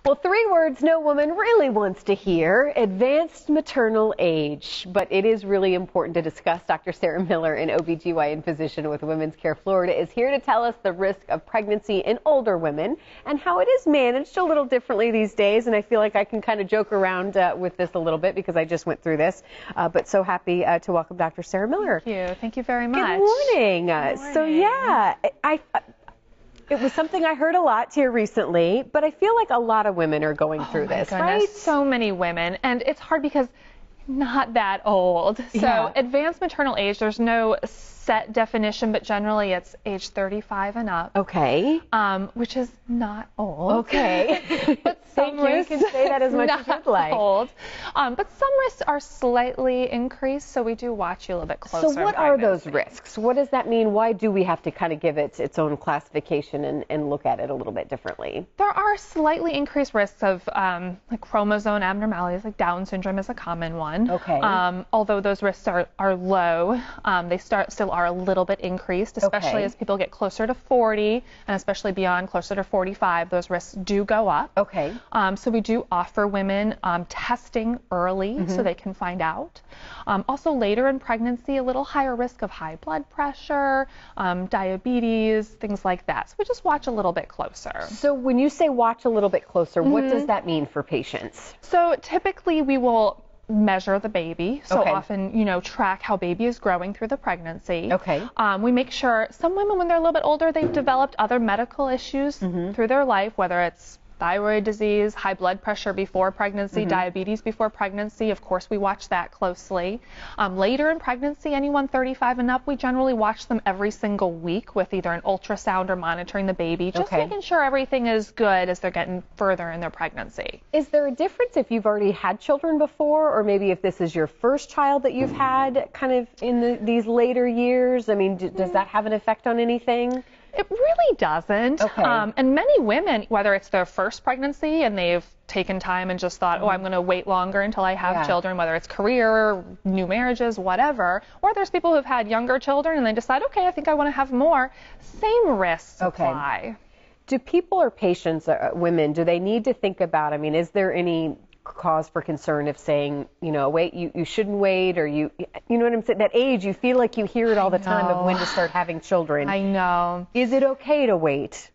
Well, 3 words no woman really wants to hear: advanced maternal age. But it is really important to discuss. Dr. Sarah Miller, an OB/GYN physician with Women's Care Florida, is here to tell us the risk of pregnancy in older women and how it is managed a little differently these days. And I feel like I can kind of joke around with this a little bit because I just went through this. But so happy to welcome Dr. Sarah Miller. Thank you. Thank you very much. Good morning. Good morning. So yeah, it was something I heard a lot here recently, but I feel like a lot of women are going through this, right? So many women, and it's hard because not that old. So Yeah. advanced maternal age, there's no set definition, but generally it's age 35 and up. Okay. Which is not old. Okay. But some Thank you. You can say that as much as you'd like. Old. But some risks are slightly increased, so we do watch you a little bit closer. So what are those risks? What does that mean? Why do we have to kind of give it its own classification and look at it a little bit differently? There are slightly increased risks of like chromosome abnormalities, like Down syndrome is a common one. Okay. Although those risks are low, they still are a little bit increased, especially as people get closer to 40 and especially beyond, closer to 45, those risks do go up. Okay. So we do offer women testing early so they can find out. Also later in pregnancy, a little higher risk of high blood pressure, diabetes, things like that. So we just watch a little bit closer. So when you say watch a little bit closer, what does that mean for patients? So typically we will measure the baby. So Okay. often, track how baby is growing through the pregnancy. Okay. We make sure some women, when they're a little bit older, they've developed other medical issues through their life, whether it's thyroid disease, high blood pressure before pregnancy, diabetes before pregnancy. Of course, we watch that closely. Later in pregnancy, anyone 35 and up, we generally watch them every single week with either an ultrasound or monitoring the baby, just making sure everything is good as they're getting further in their pregnancy. Is there a difference if you've already had children before, or maybe if this is your first child that you've had kind of in these later years? I mean, does that have an effect on anything? It really doesn't. Okay. And many women, whether it's their first pregnancy and they've taken time and just thought, oh, I'm going to wait longer until I have children, whether it's career, new marriages, whatever, or there's people who've had younger children and they decide, okay, I think I want to have more. Same risks apply. Do people or patients, women, do they need to think about, I mean, is there any cause for concern if saying, wait, you shouldn't wait, or you know what I'm saying? That age, you feel like you hear it all the time of when to start having children. I know. Is it okay to wait?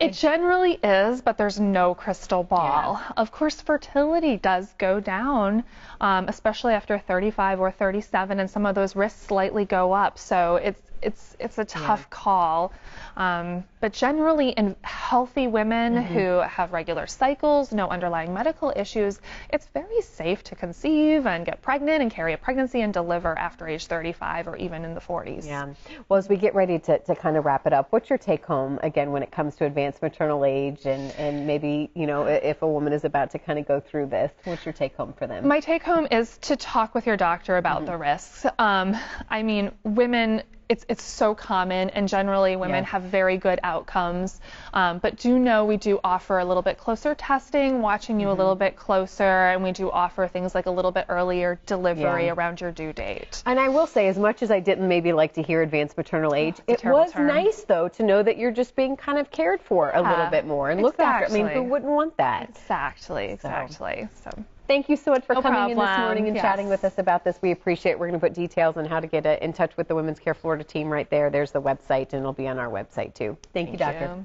It generally is, but there's no crystal ball. Yeah. Of course, fertility does go down, especially after 35 or 37, and some of those risks slightly go up. So it's a tough call. But generally, in healthy women who have regular cycles, no underlying medical issues, it's very safe to conceive and get pregnant and carry a pregnancy and deliver after age 35 or even in the 40s. Yeah. Well, as we get ready to kind of wrap it up, what's your take home, again, when it comes to advanced maternal age and maybe, if a woman is about to kind of go through this, what's your take home for them? My take home is to talk with your doctor about the risks. I mean, women, it's so common, and generally women have very good outcomes. But do know we do offer a little bit closer testing, watching you a little bit closer, and we do offer things like a little bit earlier delivery around your due date. And I will say, as much as I didn't maybe like to hear advanced maternal age, it was nice, though, to know that you're just being kind of cared for a little bit more and looked after. I mean, who wouldn't want that? Exactly. So. Thank you so much for coming in this morning and Yes. chatting with us about this. We appreciate it. We're going to put details on how to get in touch with the Women's Care Florida team right there. There's the website, and it'll be on our website, too. Thank you, Doctor.